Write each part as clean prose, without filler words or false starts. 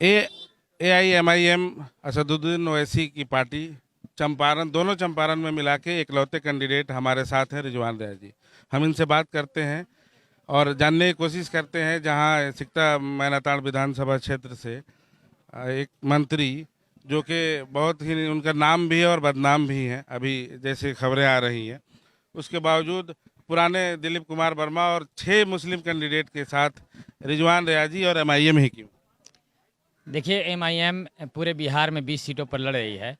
AIMIM Asaduddin Owaisi की party Champaran, दोनों चंपारण में मिला के इकलौते कैंडिडेट हमारे साथ हैं रिजवान रियाज जी। हम इनसे बात करते हैं और जानने की कोशिश करते हैं। जहां सिकटा मैनाताड़ विधानसभा क्षेत्र से एक मंत्री जो कि बहुत ही उनका नाम भी है और बदनाम भी है, अभी जैसे खबरें आ रही हैं, उसके बावजूद पुराने दिलीप कुमार वर्मा और 6 मुस्लिम कैंडिडेट के साथ रिजवान रियाजी और MIM ही क्यों? देखिए, MIM पूरे बिहार में 20 सीटों पर लड़ रही है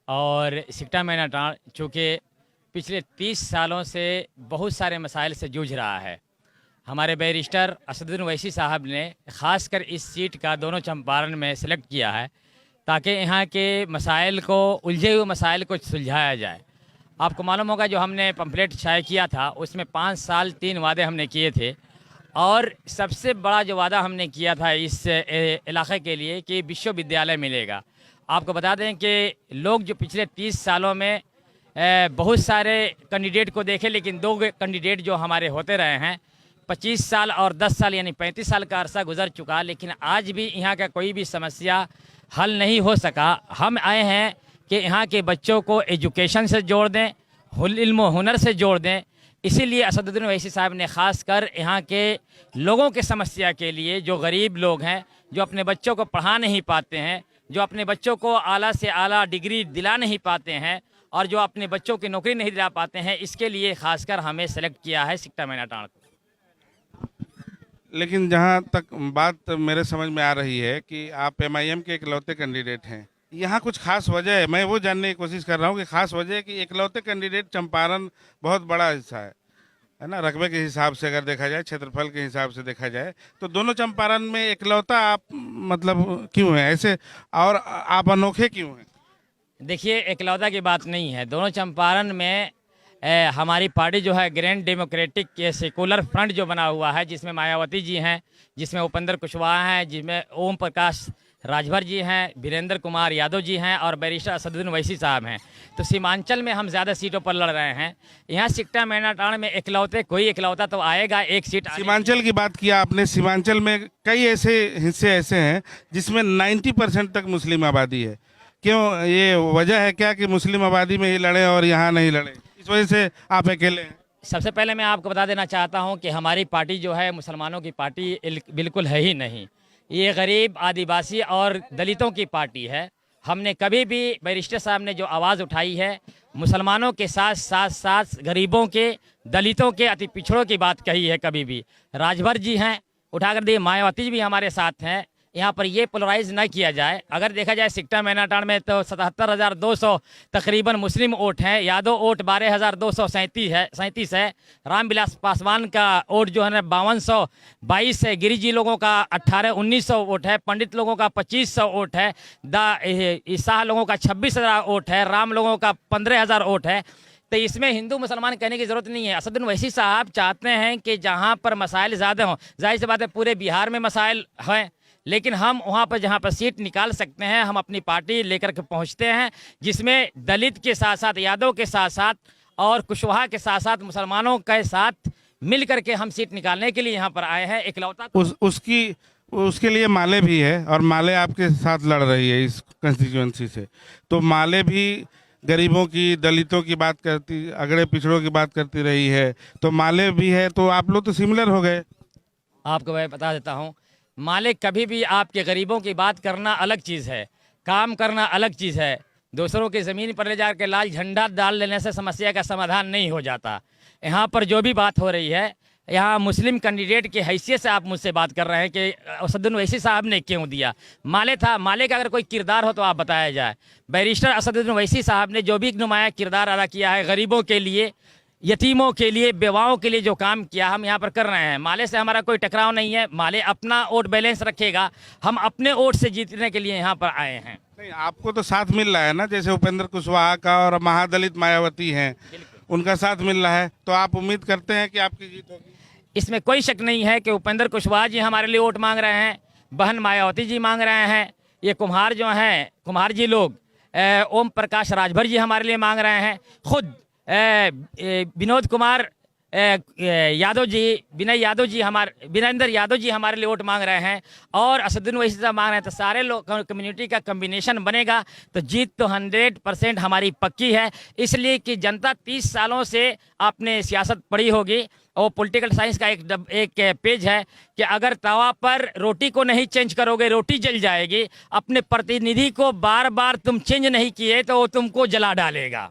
और सिकटा मैनाटाड़ चूँकि पिछले 30 सालों से बहुत सारे मसाइल से जूझ रहा है। हमारे बैरिस्टर असदुद्दीन ओवैसी साहब ने ख़ासकर इस सीट का दोनों चंपारण में सेलेक्ट किया है ताकि यहाँ के मसाइल को, उलझे हुए मसाइल को सुलझाया जाए। आपको मालूम होगा, जो हमने पम्फलेट शाये किया था उसमें 5 साल 3 वादे हमने किए थे और सबसे बड़ा जो वादा हमने किया था इस इलाके के लिए कि विश्वविद्यालय मिलेगा। आपको बता दें कि लोग जो पिछले 30 सालों में बहुत सारे कैंडिडेट को देखे, लेकिन 2 कैंडिडेट जो हमारे होते रहे हैं, 25 साल और 10 साल यानी 35 साल का अरसा गुजर चुका, लेकिन आज भी यहाँ का कोई भी समस्या हल नहीं हो सका। हम आए हैं कि यहाँ के बच्चों को एजुकेशन से जोड़ दें, इल्म हुनर से जोड़ दें। इसीलिए असदुद्दीन ओवैसी साहब ने ख़ास कर यहाँ के लोगों के समस्या के लिए, जो गरीब लोग हैं, जो अपने बच्चों को पढ़ा नहीं पाते हैं, जो अपने बच्चों को आला से आला डिग्री दिला नहीं पाते हैं और जो अपने बच्चों की नौकरी नहीं दिला पाते हैं, इसके लिए खासकर हमें सेलेक्ट किया है सिकटा मैनाटाड़ को। लेकिन जहां तक बात मेरे समझ में आ रही है कि आप MIM के इकलौते कैंडिडेट हैं, यहाँ कुछ खास वजह है? मैं वो जानने की कोशिश कर रहा हूँ कि खास वजह है कि इकलौते कैंडिडेट चंपारण बहुत बड़ा हिस्सा है ना, रकबे के हिसाब से अगर देखा जाए, क्षेत्रफल के हिसाब से देखा जाए, तो दोनों चंपारण में इकलौता आप मतलब क्यों है ऐसे, और आप अनोखे क्यों हैं? देखिए, इकलौता की बात नहीं है। दोनों चंपारण में हमारी पार्टी जो है ग्रैंड डेमोक्रेटिक सेकुलर फ्रंट जो बना हुआ है, जिसमें मायावती जी हैं, जिसमें उपेंद्र कुशवाहा हैं, जिसमें ओम प्रकाश राजभर जी हैं, वीरेंद्र कुमार यादव जी हैं और बैरिस्टर असदुद्दीन ओवैसी साहब हैं। तो सीमांचल में हम ज़्यादा सीटों पर लड़ रहे हैं। यहाँ सिकटा मैनाटाड़ में कोई इकलौता तो आएगा, एक सीट। सीमांचल की बात किया आपने, सीमांचल में कई ऐसे हिस्से ऐसे हैं जिसमें 90% तक मुस्लिम आबादी है। क्यों, ये वजह है क्या कि मुस्लिम आबादी में ही लड़े और यहाँ नहीं लड़े, इस वजह से आप अकेले हैं? सबसे पहले मैं आपको बता देना चाहता हूं कि हमारी पार्टी जो है मुसलमानों की पार्टी बिल्कुल है ही नहीं। ये गरीब, आदिवासी और दलितों की पार्टी है। हमने कभी भी, बैरिस्टर साहब ने जो आवाज़ उठाई है, मुसलमानों के साथ साथ साथ गरीबों के, दलितों के, अति पिछड़ों की बात कही है कभी भी। राजभर जी हैं, उठाकर दिए, मायावती जी भी हमारे साथ हैं। यहाँ पर ये पोलराइज न किया जाए। अगर देखा जाए सिकटा मैनाटाड़ में तो 77,200 तकरीबन मुस्लिम वोट हैं, यादव वोट 12,237 है, रामविलास पासवान का वोट जो है ना 5222 है, गिरिजी लोगों का 1800-1900 वोट है, पंडित लोगों का 2500 वोट है, ईसाह लोगों का 26,000 वोट है, राम लोगों का 15,000 वोट है। तो इसमें हिंदू मुसलमान कहने की ज़रूरत नहीं है। असदुद्दीन ओवैसी साहब चाहते हैं कि जहाँ पर मसाइल ज़्यादा हों, जाहिर सी बात है पूरे बिहार में मसाइल हैं, लेकिन हम वहाँ पर जहाँ पर सीट निकाल सकते हैं, हम अपनी पार्टी लेकर के पहुँचते हैं, जिसमें दलित के साथ साथ, यादव के साथ साथ और कुशवाहा के साथ साथ मुसलमानों के साथ मिल करके हम सीट निकालने के लिए यहाँ पर आए हैं। इकलौता उसके लिए माले भी है और माले आपके साथ लड़ रही है इस कंस्टिट्यूएंसी से, तो माले भी गरीबों की, दलितों की बात करती, अगड़े पिछड़ों की बात करती रही है, तो माले भी है, तो आप लोग तो सिमिलर हो गए। आपको मैं बता देता हूँ, मालिक कभी भी आपके गरीबों की बात करना अलग चीज़ है, काम करना अलग चीज़ है। दूसरों की ज़मीन पर ले जा के लाल झंडा डाल लेने से समस्या का समाधान नहीं हो जाता। यहाँ पर जो भी बात हो रही है, यहाँ मुस्लिम कैंडिडेट की हैसियत से आप मुझसे बात कर रहे हैं कि असदुद्दीन ओवैसी साहब ने क्यों दिया। माले था, माले का अगर कोई किरदार हो तो आप बताया जाए। बैरिस्टर असदुद्दीन ओवैसी साहब ने जो भी नुमाया किरदार अदा किया है, गरीबों के लिए, यतीमों के लिए, बेवाओं के लिए जो काम किया, हम यहाँ पर कर रहे हैं। माले से हमारा कोई टकराव नहीं है। माले अपना वोट बैलेंस रखेगा, हम अपने वोट से जीतने के लिए यहाँ पर आए हैं। नहीं, आपको तो साथ मिल रहा है ना, जैसे उपेंद्र कुशवाहा का और महादलित मायावती हैं, उनका साथ मिल रहा है, तो आप उम्मीद करते हैं कि आपकी जीत होगी? इसमें कोई शक नहीं है कि उपेंद्र कुशवाहा जी हमारे लिए वोट मांग रहे हैं, बहन मायावती जी मांग रहे हैं, ये कुम्हार जो हैं, कुम्हार जी लोग, ओम प्रकाश राजभर जी हमारे लिए मांग रहे हैं, खुद विनोद कुमार यादव जी, विनयेंद्र यादव जी हमारे लिए वोट मांग रहे हैं और असदुद्दीन ओवैसी साहब मांग रहे हैं, तो सारे लोग कम्युनिटी का कम्बिनेशन बनेगा तो जीत तो 100% हमारी पक्की है। इसलिए कि जनता 30 सालों से आपने सियासत पढ़ी होगी और पॉलिटिकल साइंस का एक पेज है कि अगर तवा पर रोटी को नहीं चेंज करोगे रोटी जल जाएगी। अपने प्रतिनिधि को बार बार तुम चेंज नहीं किए तो वो तुमको जला डालेगा।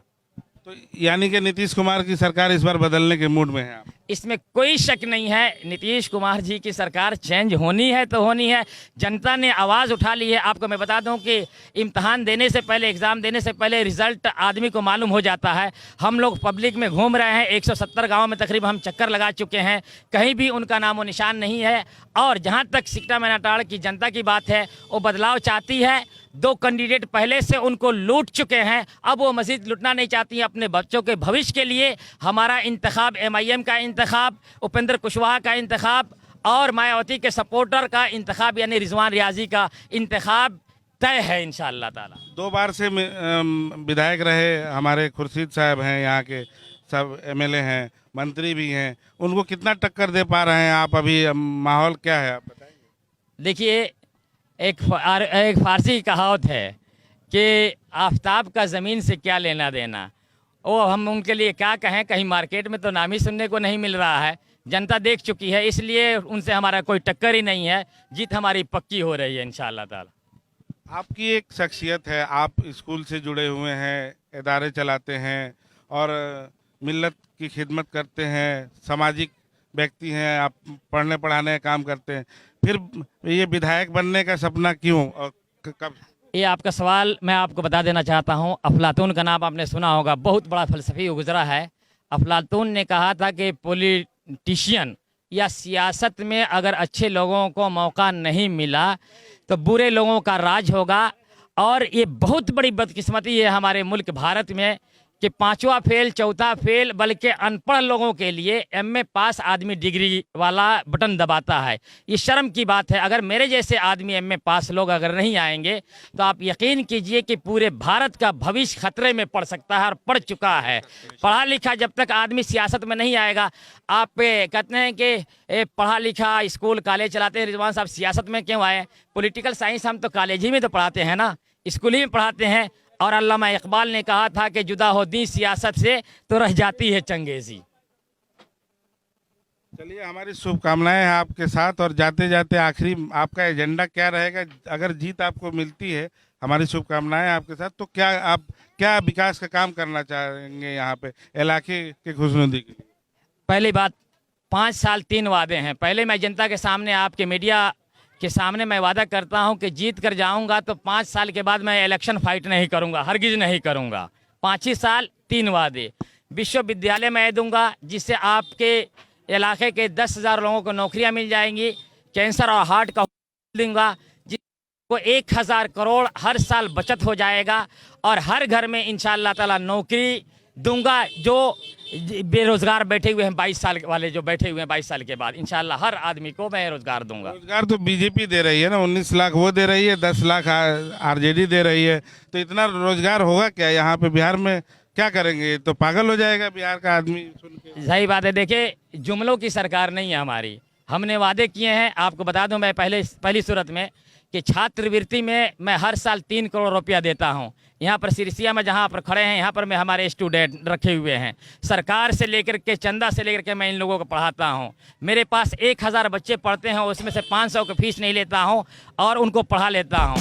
तो यानी कि नीतीश कुमार की सरकार इस बार बदलने के मूड में है आप? इसमें कोई शक नहीं है, नीतीश कुमार जी की सरकार चेंज होनी है तो होनी है। जनता ने आवाज़ उठा ली है। आपको मैं बता दूं कि इम्तहान देने से पहले, एग्ज़ाम देने से पहले रिज़ल्ट आदमी को मालूम हो जाता है। हम लोग पब्लिक में घूम रहे हैं, 170 गाँव में तकरीबन हम चक्कर लगा चुके हैं, कहीं भी उनका नामो निशान नहीं है। और जहाँ तक सिकटा मैनाटाड़ की जनता की बात है, वो बदलाव चाहती है। 2 कैंडिडेट पहले से उनको लूट चुके हैं, अब वो मज़ीद लूटना नहीं चाहती हैं अपने बच्चों के भविष्य के लिए। हमारा इंतखाब MIM का इंतखाब, उपेंद्र कुशवाहा का इंतखाब और मायावती के सपोर्टर का इंतखाब यानी रिजवान रियाजी का इंतखाब तय है इंशाअल्लाह ताला। 2 बार से विधायक रहे हमारे खुर्शीद साहब हैं, यहाँ के सब MLA हैं, मंत्री भी हैं, उनको कितना टक्कर दे पा रहे हैं आप? अभी माहौल क्या है आप बताएंगे? देखिए, एक फारसी की कहावत है कि आफताब का ज़मीन से क्या लेना देना। वो हम उनके लिए क्या कहें, कहीं मार्केट में तो नाम ही सुनने को नहीं मिल रहा है। जनता देख चुकी है, इसलिए उनसे हमारा कोई टक्कर ही नहीं है। जीत हमारी पक्की हो रही है इंशाअल्लाह ताला। आपकी एक शख्सियत है, आप स्कूल से जुड़े हुए हैं, इदारे चलाते हैं और मिल्लत की खिदमत करते हैं, सामाजिक व्यक्ति हैं, आप पढ़ने पढ़ाने का काम करते हैं, फिर ये विधायक बनने का सपना क्यों और कब? ये आपका सवाल मैं आपको बता देना चाहता हूँ। अफलातून का नाम आपने सुना होगा, बहुत बड़ा फ़लसफ़ी गुजरा है। अफलातून ने कहा था कि पॉलिटिशियन या सियासत में अगर अच्छे लोगों को मौका नहीं मिला तो बुरे लोगों का राज होगा। और ये बहुत बड़ी बदकिस्मती है हमारे मुल्क भारत में कि 5वां फेल, 4था फेल, बल्कि अनपढ़ लोगों के लिए MA पास आदमी डिग्री वाला बटन दबाता है। ये शर्म की बात है। अगर मेरे जैसे आदमी MA पास लोग अगर नहीं आएंगे तो आप यकीन कीजिए कि पूरे भारत का भविष्य खतरे में पड़ सकता है और पड़ चुका है। पढ़ा लिखा जब तक आदमी सियासत में नहीं आएगा, आप कहते हैं कि पढ़ा लिखा स्कूल कॉलेज चलाते हैं, रिजवान साहब सियासत में क्यों आए? पॉलिटिकल साइंस हम तो कॉलेज ही में तो पढ़ाते हैं ना, स्कूल ही में पढ़ाते हैं। और अल्लामा इकबाल ने कहा था कि जुदा हो दी सियासत से तो रह जाती है चंगेजी। चलिए, हमारी शुभकामनाएं हैं आपके साथ। और जाते जाते आखिरी आपका एजेंडा क्या रहेगा? अगर जीत आपको मिलती है, हमारी शुभकामनाएं आपके साथ, तो आप क्या विकास का काम करना चाहेंगे यहाँ पे इलाके के खुशनुदी के लिए? पहली बात, 5 साल 3 वादे हैं। पहले मैं जनता के सामने, आपके मीडिया के सामने मैं वादा करता हूं कि जीत कर जाऊंगा तो 5 साल के बाद मैं इलेक्शन फाइट नहीं करूंगा, हरगिज नहीं करूंगा। 5 ही साल 3 वादे। विश्वविद्यालय मैं दूंगा जिससे आपके इलाके के 10,000 लोगों को नौकरियां मिल जाएंगी। कैंसर और हार्ट का दूंगा जिसको 1,000 करोड़ हर साल बचत हो जाएगा। और हर घर में इंशाअल्लाह ताला नौकरी दूंगा। जो बेरोजगार बैठे हुए हैं 22 साल वाले, जो बैठे हुए हैं 22 साल के बाद, इंशाल्लाह हर आदमी को मैं रोजगार दूंगा। रोजगार तो बीजेपी दे रही है ना, 19 लाख वो दे रही है, 10 लाख RJD दे रही है, तो इतना रोजगार होगा क्या यहाँ पे? बिहार में क्या करेंगे? तो पागल हो जाएगा बिहार का आदमी सुन के। सही बात है। देखिए, जुमलों की सरकार नहीं है हमारी, हमने वादे किए हैं। आपको बता दूं मैं पहली सूरत में कि छात्रवृत्ति में मैं हर साल 3 करोड़ रुपया देता हूं। यहाँ पर सिरसिया में जहाँ पर खड़े हैं, यहाँ पर मैं हमारे स्टूडेंट रखे हुए हैं। सरकार से लेकर के, चंदा से लेकर के मैं इन लोगों को पढ़ाता हूँ। मेरे पास 1,000 बच्चे पढ़ते हैं, उसमें से 500 की फीस नहीं लेता हूँ और उनको पढ़ा लेता हूँ।